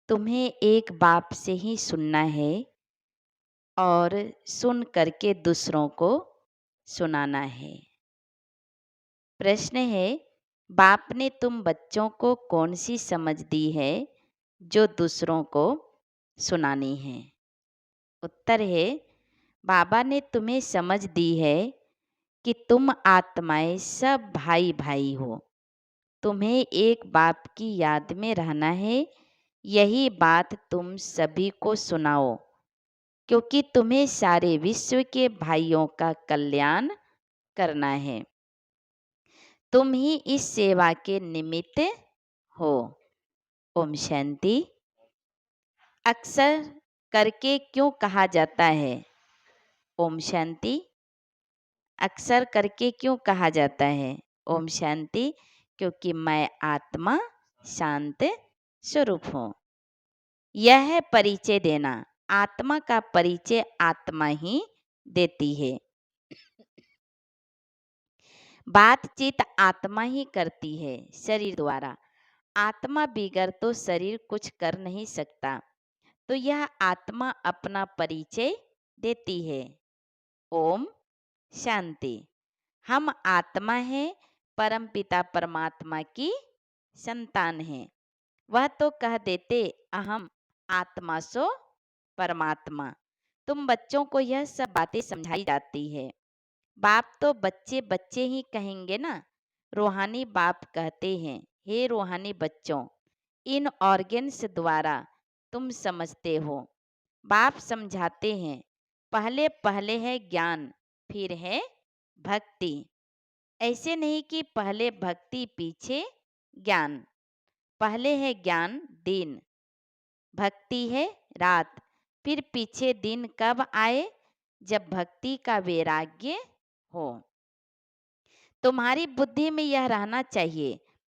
तुम्हें एक बाप से ही सुनना है और सुन करके दूसरों को सुनाना है। प्रश्न है, बाप ने तुम बच्चों को कौन सी समझ दी है जो दूसरों को सुनानी है? उत्तर है, बाबा ने तुम्हें समझ दी है कि तुम आत्माएं सब भाई भाई हो। तुम्हें एक बाप की याद में रहना है। यही बात तुम सभी को सुनाओ, क्योंकि तुम्हें सारे विश्व के भाइयों का कल्याण करना है। तुम ही इस सेवा के निमित्त हो। ओम शांति। अक्सर करके क्यों कहा जाता है ओम शांति? अक्सर करके क्यों कहा जाता है ओम शांति? क्योंकि मैं आत्मा शांत स्वरूप हूँ। यह है परिचय देना। आत्मा का परिचय आत्मा ही देती है। बातचीत आत्मा ही करती है शरीर द्वारा। आत्मा बिगर तो शरीर कुछ कर नहीं सकता। तो यह आत्मा अपना परिचय देती है। ओम शांति। हम आत्मा हैं, परमपिता परमात्मा की संतान हैं। वह तो कह देते अहम आत्मा सो परमात्मा। तुम बच्चों को यह सब बातें समझाई जाती है। बाप तो बच्चे बच्चे ही कहेंगे ना। रूहानी बाप कहते हैं, हे रूहानी बच्चों, इन ऑर्गन्स द्वारा तुम समझते हो। बाप समझाते हैं, पहले पहले है ज्ञान, फिर है भक्ति। ऐसे नहीं कि पहले भक्ति पीछे ज्ञान। पहले है ज्ञान दिन, भक्ति है रात। फिर पीछे दिन कब आए? जब भक्ति का वैराग्य हो। तुम्हारी बुद्धि में यह रहना चाहिए,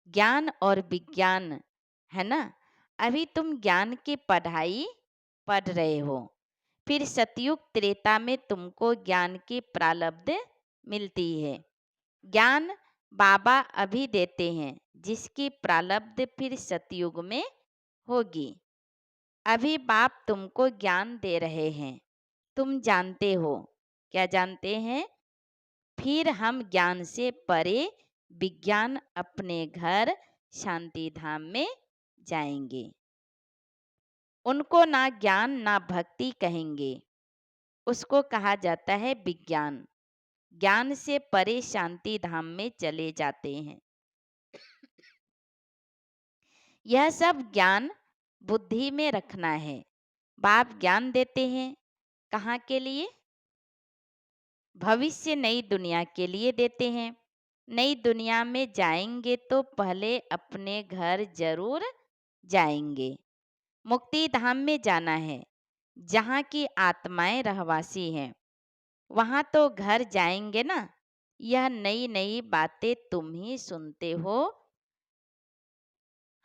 ज्ञान और विज्ञान, है ना। अभी तुम ज्ञान की पढ़ाई पढ़ रहे हो। फिर सतयुग त्रेता में तुमको ज्ञान की प्रारब्ध मिलती है। ज्ञान बाबा अभी देते हैं, जिसकी प्रारब्ध फिर सतयुग में होगी। अभी बाप तुमको ज्ञान दे रहे हैं, तुम जानते हो। क्या जानते हैं? फिर हम ज्ञान से परे विज्ञान अपने घर शांति धाम में जाएंगे। उनको ना ज्ञान ना भक्ति कहेंगे, उसको कहा जाता है विज्ञान। ज्ञान से परे शांति धाम में चले जाते हैं। यह सब ज्ञान बुद्धि में रखना है। बाप ज्ञान देते हैं, कहाँ के लिए? भविष्य नई दुनिया के लिए देते हैं। नई दुनिया में जाएंगे तो पहले अपने घर जरूर जाएंगे। मुक्ति धाम में जाना है, जहाँ की आत्माएं रहवासी हैं। वहाँ तो घर जाएंगे ना। यह नई नई बातें तुम ही सुनते हो।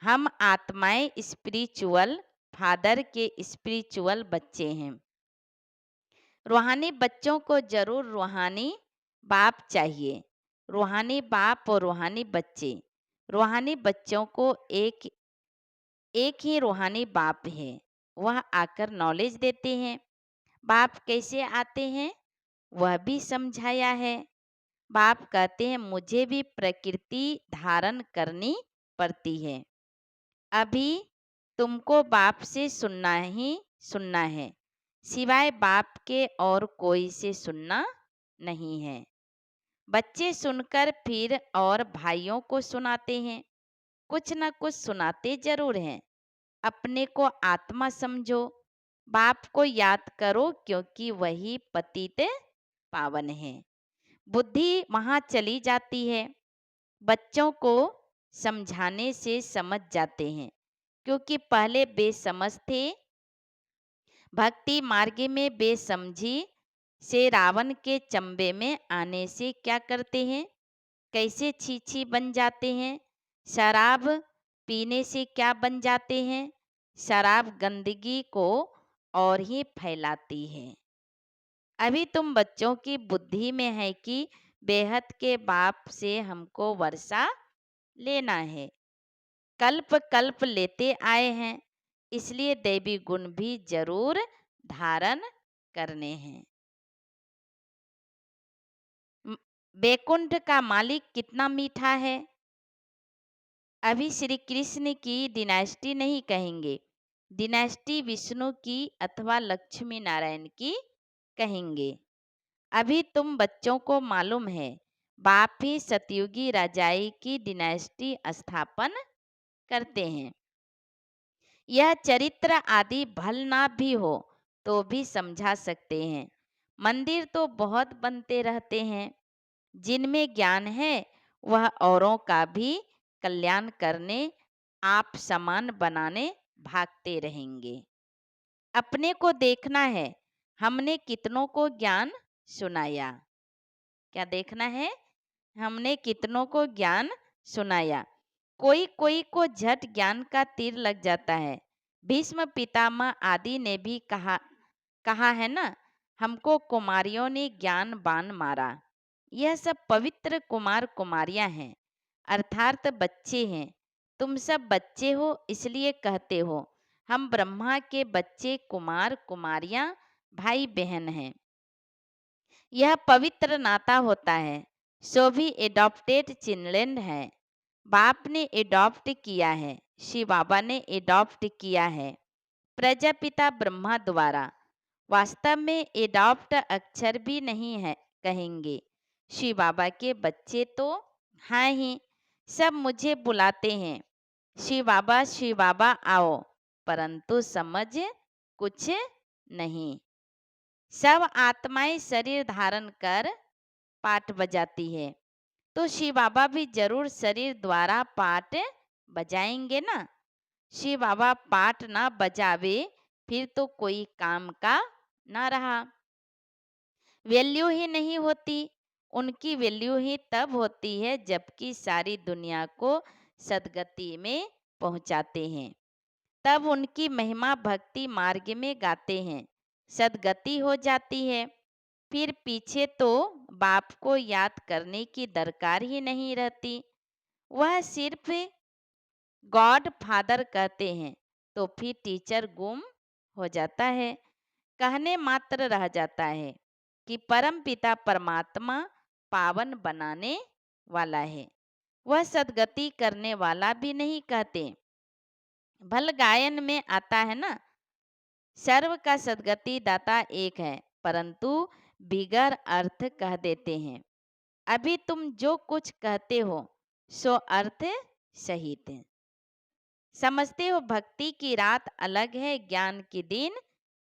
हम आत्माएं स्पिरिचुअल फादर के स्पिरिचुअल बच्चे हैं। रूहानी बच्चों को जरूर रूहानी बाप चाहिए। रूहानी बाप और रूहानी बच्चे। रूहानी बच्चों को एक एक ही रूहानी बाप है। वह आकर नॉलेज देते हैं। बाप कैसे आते हैं वह भी समझाया है। बाप कहते हैं, मुझे भी प्रकृति धारण करनी पड़ती है। अभी तुमको बाप से सुनना ही सुनना है, सिवाय बाप के और कोई से सुनना नहीं है। बच्चे सुनकर फिर और भाइयों को सुनाते हैं। कुछ न कुछ सुनाते जरूर हैं। अपने को आत्मा समझो, बाप को याद करो, क्योंकि वही पतित पावन है। बुद्धि वहाँ चली जाती है। बच्चों को समझाने से समझ जाते हैं, क्योंकि पहले बेसमझ थे। भक्ति मार्ग में बेसमझी से रावण के चंबे में आने से क्या करते हैं? कैसे छीछी बन जाते हैं। शराब पीने से क्या बन जाते हैं? शराब गंदगी को और ही फैलाती है। अभी तुम बच्चों की बुद्धि में है कि बेहद के बाप से हमको वर्षा लेना है। कल्प कल्प लेते आए हैं, इसलिए दैवी गुण भी जरूर धारण करने हैं। म- बैकुंठ का मालिक कितना मीठा है। अभी श्री कृष्ण की डिनास्टी नहीं कहेंगे, डिनास्टी विष्णु की अथवा लक्ष्मी नारायण की कहेंगे। अभी तुम बच्चों को मालूम है, बाप ही सतयुगी राजाई की डिनास्टी स्थापन करते हैं। यह चरित्र आदि भल ना भी हो तो भी समझा सकते हैं। मंदिर तो बहुत बनते रहते हैं, जिनमें ज्ञान है वह औरों का भी कल्याण करने, आप समान बनाने भागते रहेंगे। अपने को देखना है, हमने कितनों को ज्ञान सुनाया। क्या देखना है? हमने कितनों को ज्ञान सुनाया। कोई कोई को झट ज्ञान का तीर लग जाता है। भीष्म पितामह आदि ने भी कहा है ना, हमको कुमारियों ने ज्ञान बाण मारा। यह सब पवित्र कुमार कुमारियां हैं, अर्थात बच्चे हैं। तुम सब बच्चे हो इसलिए कहते हो। हम ब्रह्मा के बच्चे कुमार कुमारियां भाई बहन हैं। यह पवित्र नाता होता है। सो भी एडॉप्टेड चिल्ड्रन है। बाप ने एडॉप्ट किया है, शिव बाबा ने एडॉप्ट किया है प्रजापिता ब्रह्मा द्वारा। वास्तव में एडॉप्ट अक्षर भी नहीं है कहेंगे। शिव बाबा के बच्चे तो हैं ही, सब मुझे बुलाते हैं, शिव बाबा आओ, परंतु समझ कुछ नहीं। सब आत्माएं शरीर धारण कर पाठ बजाती है, तो शिव बाबा भी जरूर शरीर द्वारा पाठ बजाएंगे ना। शिव बाबा पाठ ना बजावे फिर तो कोई काम का ना रहा, वैल्यू ही नहीं होती। उनकी वैल्यू ही तब होती है जबकि सारी दुनिया को सदगति में पहुंचाते हैं, तब उनकी महिमा भक्ति मार्ग में गाते हैं, सदगति हो जाती है। फिर पीछे तो बाप को याद करने की दरकार ही नहीं रहती। वह सिर्फ गॉड फादर कहते हैं तो फिर टीचर गुम हो जाता है। कहने मात्र रह जाता है कि परम पिता परमात्मा पावन बनाने वाला है, वह सदगति करने वाला भी नहीं कहते। भल गायन में आता है ना, सर्व का सदगति दाता एक है, परंतु बिगर अर्थ कह देते हैं। अभी तुम जो कुछ कहते हो सो अर्थ सहित है। समझते हो भक्ति की रात अलग है, ज्ञान की दिन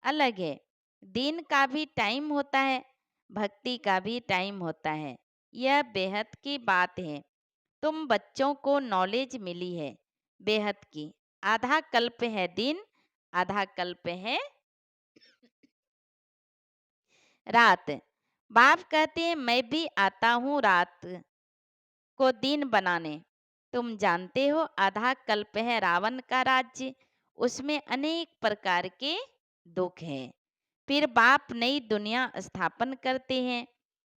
अलग है। दिन का भी टाइम होता है, भक्ति का भी टाइम होता है। यह बेहद की बात है। तुम बच्चों को नॉलेज मिली है बेहद की। आधा कल्प है दिन, आधा कल्प है रात। बाप कहते हैं मैं भी आता हूँ रात को दिन बनाने। तुम जानते हो आधा कल्प है रावण का राज्य, उसमें अनेक प्रकार के दुख हैं। फिर बाप नई दुनिया स्थापन करते हैं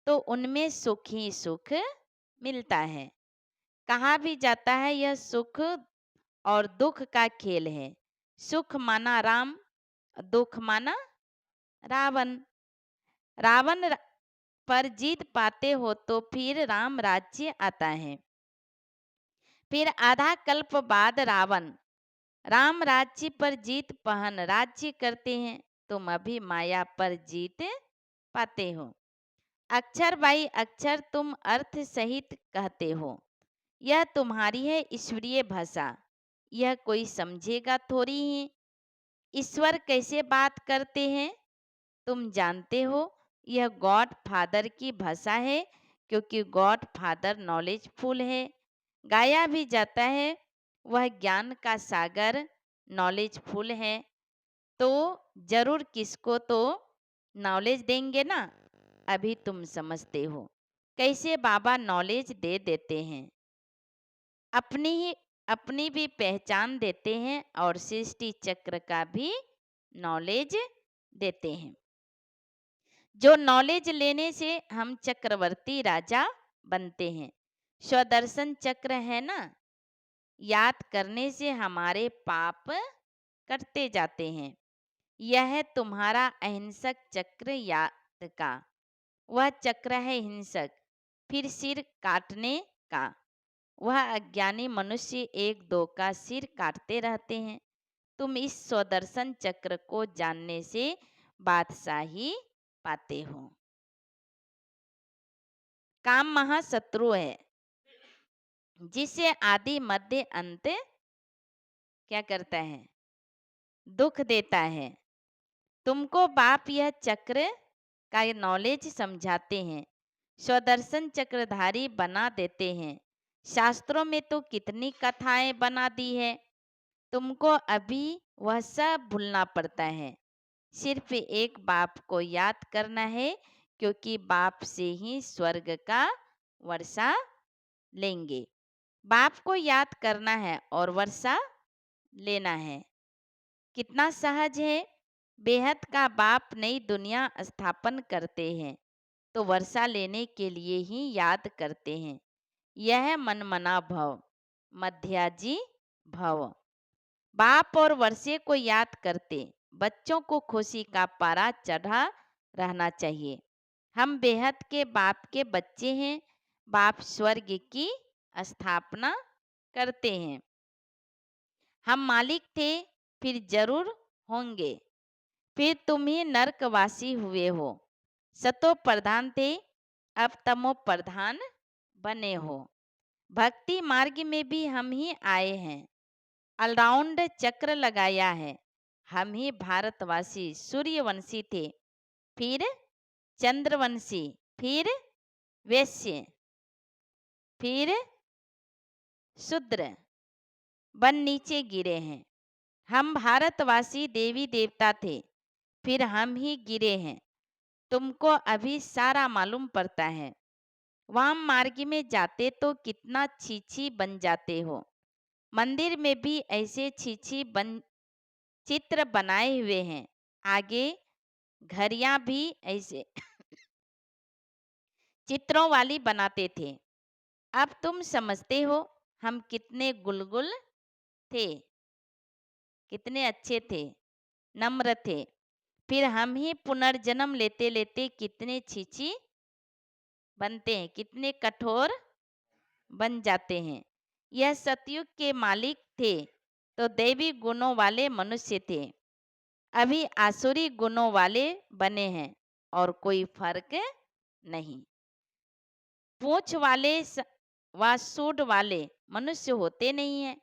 तो उनमें सुख ही सुख मिलता है। कहा भी जाता है यह सुख और दुख का खेल है। सुख माना राम, दुख माना रावण। रावण पर जीत पाते हो तो फिर राम राज्य आता है। फिर आधा कल्प बाद रावण राम राज्य पर जीत पहन राज्य करते हैं। तुम अभी माया पर जीत पाते हो। अक्षर बाई अक्षर तुम अर्थ सहित कहते हो। यह तुम्हारी है ईश्वरीय भाषा, यह कोई समझेगा थोड़ी ही। ईश्वर कैसे बात करते हैं तुम जानते हो, यह गॉड फादर की भाषा है, क्योंकि गॉड फादर नॉलेजफुल है। गाया भी जाता है वह ज्ञान का सागर नॉलेजफुल है, तो जरूर किसको तो नॉलेज देंगे ना। अभी तुम समझते हो कैसे बाबा नॉलेज दे देते हैं। अपनी भी पहचान देते हैं और सृष्टि चक्र का भी नॉलेज देते हैं। जो नॉलेज लेने से हम चक्रवर्ती राजा बनते हैं। स्वदर्शन चक्र है ना, याद करने से हमारे पाप करते जाते हैं। यह है तुम्हारा अहिंसक चक्र याद का। वह चक्र है हिंसक, फिर सिर काटने का। वह अज्ञानी मनुष्य एक दो का सिर काटते रहते हैं। तुम इस स्वदर्शन चक्र को जानने से बादशाही पाते हो। काम महाशत्रु है, जिसे आदि मध्य अंत क्या करता है, दुख देता है। तुमको बाप यह चक्र का नॉलेज समझाते हैं, स्वदर्शन चक्रधारी बना देते हैं। शास्त्रों में तो कितनी कथाएं बना दी है, तुमको अभी वह सब भूलना पड़ता है। सिर्फ एक बाप को याद करना है, क्योंकि बाप से ही स्वर्ग का वर्षा लेंगे। बाप को याद करना है और वर्षा लेना है। कितना सहज है। बेहद का बाप नई दुनिया स्थापन करते हैं तो वर्षा लेने के लिए ही याद करते हैं। यह मनमना भव, मध्याजी भव। बाप और वर्षे को याद करते बच्चों को खुशी का पारा चढ़ा रहना चाहिए। हम बेहद के बाप के बच्चे हैं। बाप स्वर्ग की स्थापना करते हैं। हम मालिक थे, फिर जरूर होंगे, फिर तुम ही नरकवासी हुए हो। सतो प्रधान थे, अब तमो प्रधान बने हो। भक्ति मार्ग में भी हम ही आए हैं, ऑलराउंड चक्र लगाया है। हम ही भारतवासी सूर्यवंशी थे, फिर चंद्रवंशी, फिर वैश्य, फिर शूद्र बन नीचे गिरे हैं। हम भारतवासी देवी देवता थे, फिर हम ही गिरे हैं। तुमको अभी सारा मालूम पड़ता है। वाम मार्ग में जाते तो कितना छीछी बन जाते हो। मंदिर में भी ऐसे छीछी बन चित्र बनाए हुए हैं। आगे घड़ियां भी ऐसे चित्रों वाली बनाते थे। अब तुम समझते हो हम कितने गुलगुल थे, कितने अच्छे थे, नम्र थे। फिर हम ही पुनर्जन्म लेते लेते कितने छीछी बनते हैं, कितने कठोर बन जाते हैं। यह सतयुग के मालिक थे तो दैवी गुणों वाले मनुष्य थे, अभी आसुरी गुणों वाले बने हैं और कोई फर्क नहीं। पूंछ वाले व सूंड वाले मनुष्य होते नहीं हैं।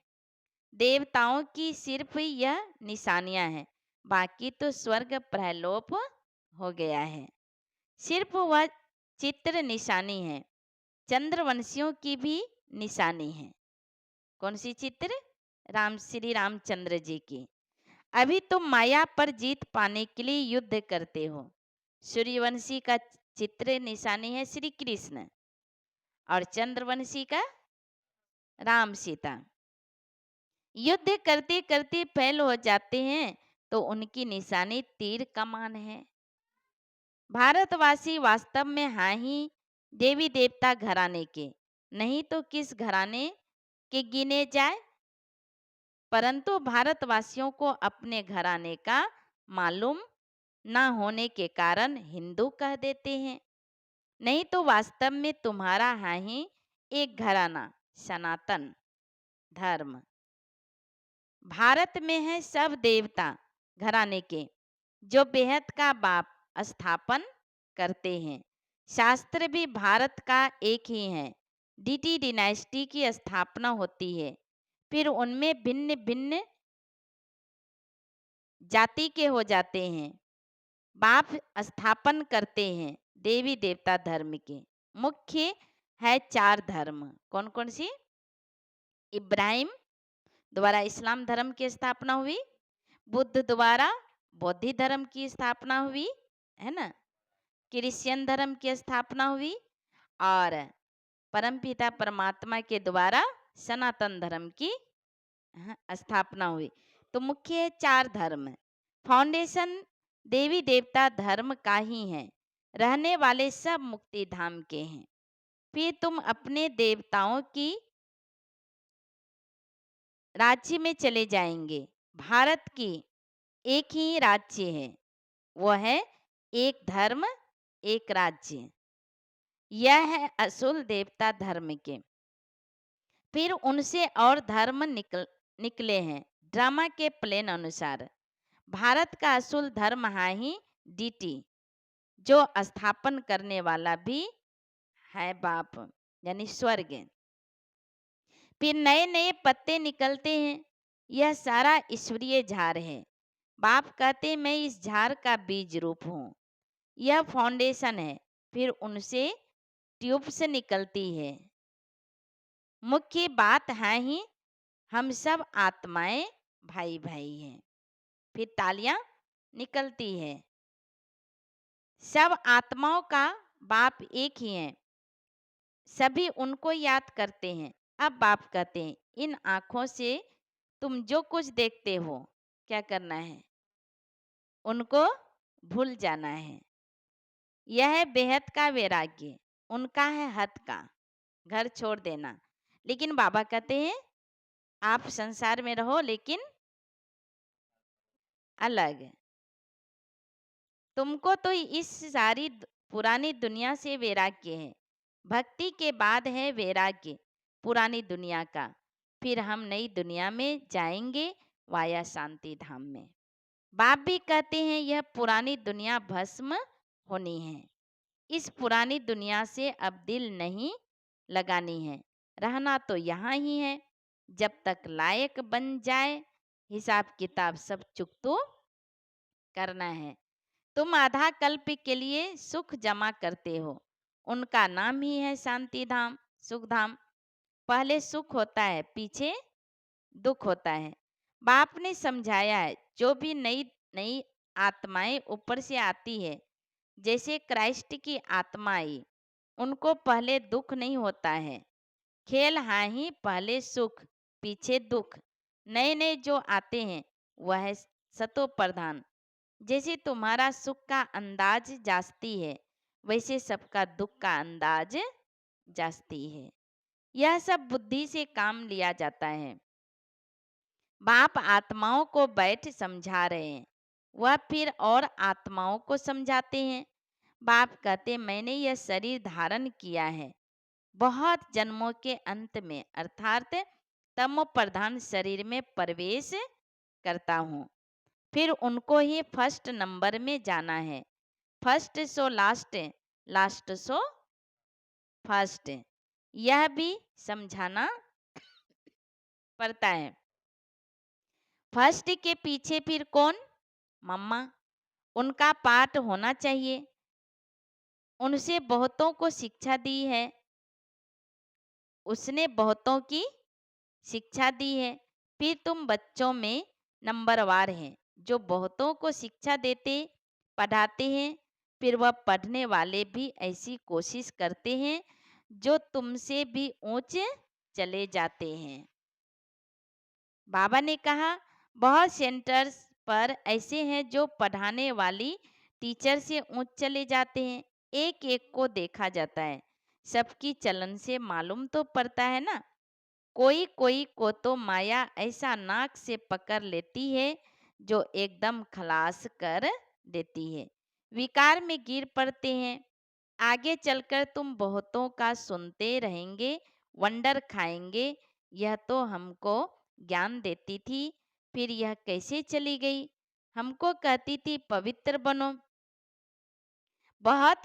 देवताओं की सिर्फ यह निशानियां हैं, बाकी तो स्वर्ग प्रलोप हो गया है। सिर्फ वह चित्र निशानी है। चंद्रवंशियों की भी निशानी है। कौन सी चित्र? श्री रामचंद्र जी की। अभी तुम माया पर जीत पाने के लिए युद्ध करते हो। सूर्यवंशी का चित्र निशानी है श्री कृष्ण और चंद्रवंशी का राम सीता। युद्ध करते करते फेल हो जाते हैं तो उनकी निशानी तीर कमान है। भारतवासी वास्तव में हाँ ही देवी देवता घराने के, नहीं तो किस घराने के गिने जाए। परंतु भारतवासियों को अपने घराने का मालूम न होने के कारण हिंदू कह देते हैं। नहीं तो वास्तव में तुम्हारा हाँ ही एक घराना सनातन धर्म। भारत में है सब देवता घराने के, जो बेहद का बाप स्थापन करते हैं। शास्त्र भी भारत का एक ही है। डीटी डिनाइस्टी की स्थापना होती है, फिर उनमें भिन्न भिन्न जाति के हो जाते हैं। बाप स्थापन करते हैं देवी देवता धर्म के। मुख्य है चार धर्म। कौन कौन सी? इब्राहिम द्वारा इस्लाम धर्म की स्थापना हुई, बुद्ध द्वारा बौद्ध धर्म की स्थापना हुई, है ना, क्रिश्चियन धर्म की स्थापना हुई, और परमपिता परमात्मा के द्वारा सनातन धर्म की स्थापना हुई। तो मुख्य है चार धर्म। फाउंडेशन देवी देवता धर्म का ही है। रहने वाले सब मुक्ति धाम के हैं। फिर तुम अपने देवताओं की राज्य में चले जाएंगे। भारत की एक ही राज्य है, वो है एक धर्म एक राज्य। यह है असुल देवता धर्म के। फिर उनसे और धर्म निकले हैं ड्रामा के प्लान अनुसार। भारत का असुल धर्म है ही डीटी, जो स्थापन करने वाला भी है बाप, यानी स्वर्ग। फिर नए नए पत्ते निकलते हैं। यह सारा ईश्वरीय झाड़ है। बाप कहते मैं इस झाड़ का बीज रूप हूँ। यह फाउंडेशन है। फिर उनसे ट्यूब्स निकलती है। मुख्य बात है ही हम सब आत्माएं भाई भाई हैं। फिर तालियां निकलती है। सब आत्माओं का बाप एक ही है। सभी उनको याद करते हैं। अब बाप कहते हैं इन आंखों से तुम जो कुछ देखते हो क्या करना है, उनको भूल जाना है। यह है बेहद का वैराग्य। उनका है हद का, घर छोड़ देना। लेकिन बाबा कहते हैं आप संसार में रहो लेकिन अलग। तुमको तो इस सारी पुरानी दुनिया से वैराग्य है। भक्ति के बाद है वैराग्य पुरानी दुनिया का। फिर हम नई दुनिया में जाएंगे वाया शांति धाम में। बाप भी कहते हैं यह पुरानी दुनिया भस्म होनी है। इस पुरानी दुनिया से अब दिल नहीं लगानी है। रहना तो यहाँ ही है। जब तक लायक बन जाए हिसाब किताब सब चुकतो करना है। तुम आधा कल्प के लिए सुख जमा करते हो। उनका नाम ही है शांति धाम, सुख धाम। पहले सुख होता है, पीछे दुख होता है। बाप ने समझाया है जो भी नई नई आत्माएं ऊपर से आती है, जैसे क्राइस्ट की आत्मा आई, उनको पहले दुख नहीं होता है। खेल हाँ ही पहले सुख पीछे दुख। नए नए जो आते हैं वह है सतो प्रधान। जैसे तुम्हारा सुख का अंदाज जास्ती है, वैसे सबका दुख का अंदाज जास्ती है। यह सब बुद्धि से काम लिया जाता है। बाप आत्माओं को बैठ समझा रहे हैं। वह फिर और आत्माओं को समझाते हैं। बाप कहते मैंने यह शरीर धारण किया है बहुत जन्मों के अंत में, अर्थात तमो प्रधान शरीर में प्रवेश करता हूँ। फिर उनको ही फर्स्ट नंबर में जाना है। First so last, last so first. यह भी समझाना पड़ता है। फर्स्ट के पीछे फिर कौन? मम्मा। उनका पाठ होना चाहिए। उनसे बहुतों को शिक्षा दी है। उसने बहुतों की शिक्षा दी है। फिर तुम बच्चों में नंबरवार हैं जो बहुतों को शिक्षा देते पढ़ाते हैं। फिर वह पढ़ने वाले भी ऐसी कोशिश करते हैं जो तुमसे भी ऊंचे चले जाते हैं। बाबा ने कहा बहुत सेंटर्स पर ऐसे हैं जो पढ़ाने वाली टीचर से ऊंच चले जाते हैं। एक एक को देखा जाता है, सबकी चलन से मालूम तो पड़ता है ना। कोई कोई को तो माया ऐसा नाक से पकड़ लेती है जो एकदम खलास कर देती है। विकार में गिर पड़ते हैं। आगे चलकर तुम बहुतों का सुनते रहेंगे, वंडर खाएंगे। यह तो हमको ज्ञान देती थी, फिर यह कैसे चली गई। हमको कहती थी पवित्र बनो। बहुत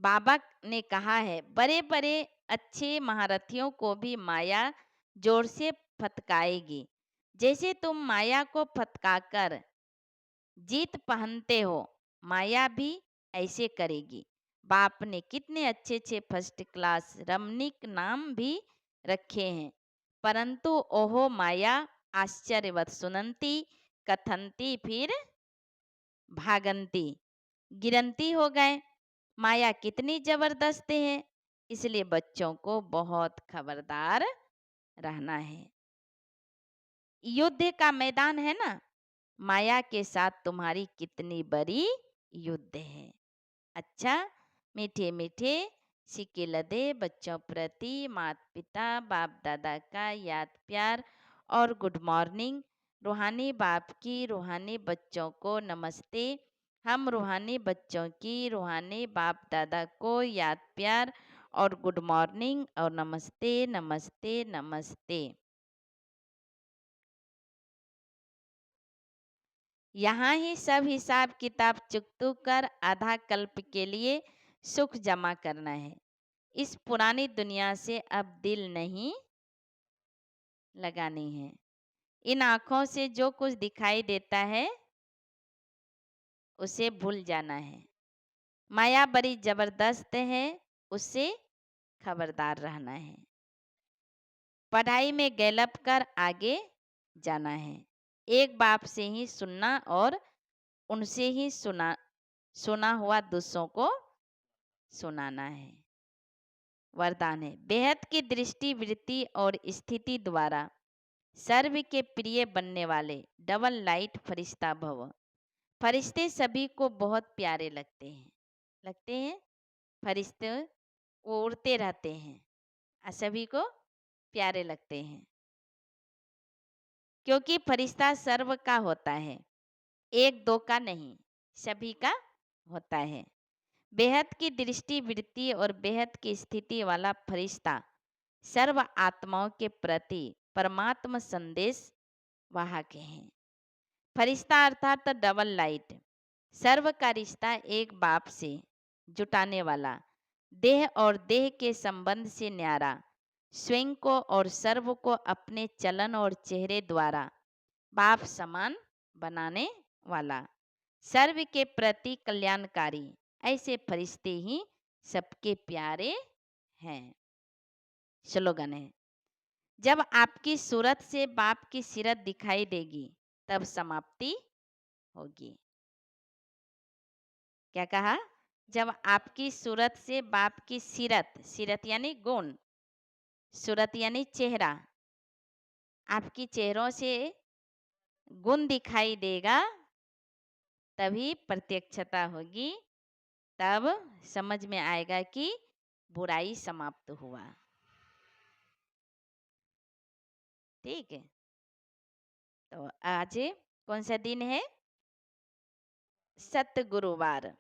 बाबा ने कहा है बड़े बड़े अच्छे महारथियों को भी माया जोर से फटकाएगी। जैसे तुम माया को फटकाकर जीत पहनते हो, माया भी ऐसे करेगी। बाप ने कितने अच्छे अच्छे फर्स्ट क्लास रमणीक नाम भी रखे हैं। परंतु ओहो माया आश्चर्यवत सुनंती कथनती फिर भागंती, गिरंती हो गए। माया कितनी जबरदस्त है। इसलिए बच्चों को बहुत खबरदार रहना है। युद्ध का मैदान है ना, माया के साथ तुम्हारी कितनी बड़ी युद्ध है। अच्छा, मीठे मीठे सिक्के लदे बच्चों प्रति माता पिता बाप दादा का याद प्यार और गुड मॉर्निंग। रूहानी बाप की रूहानी बच्चों को नमस्ते। हम रूहानी बच्चों की रूहानी बाप दादा को याद प्यार और गुड मॉर्निंग और नमस्ते नमस्ते नमस्ते। यहाँ ही सब हिसाब किताब चुकतू कर आधा कल्प के लिए सुख जमा करना है। इस पुरानी दुनिया से अब दिल नहीं लगानी है। इन आँखों से जो कुछ दिखाई देता है उसे भूल जाना है। माया बड़ी जबरदस्त है, उससे खबरदार रहना है। पढ़ाई में गैलप कर आगे जाना है। एक बाप से ही सुनना और उनसे ही सुना हुआ दूसरों को सुनाना है। वरदान है, बेहद की दृष्टि वृत्ति और स्थिति द्वारा सर्व के प्रिय बनने वाले डबल लाइट फरिश्ता भव। फरिश्ते सभी को बहुत प्यारे लगते हैं। फरिश्ते वो उड़ते रहते हैं और सभी को प्यारे लगते हैं, क्योंकि फरिश्ता सर्व का होता है, एक दो का नहीं, सभी का होता है। बेहद की दृष्टि वृत्ति और बेहद की स्थिति वाला फरिश्ता सर्व आत्माओं के प्रति परमात्मा संदेश वाहक हैं। फरिश्ता अर्थात डबल लाइट, सर्व का रिश्ता एक बाप से जुटाने वाला, देह और देह के संबंध से न्यारा, स्वयं को और सर्व को अपने चलन और चेहरे द्वारा बाप समान बनाने वाला, सर्व के प्रति कल्याणकारी, ऐसे फरिश्ते ही सबके प्यारे हैं। स्लोगन है, जब आपकी सूरत से बाप की सीरत दिखाई देगी तब समाप्ति होगी। क्या कहा? जब आपकी सूरत से बाप की सीरत, सीरत यानी गुण, सूरत यानी चेहरा, आपकी चेहरों से गुण दिखाई देगा तभी प्रत्यक्षता होगी, तब समझ में आएगा कि बुराई समाप्त हुआ। ठीक है, तो आज कौन सा दिन है? सत गुरुवार।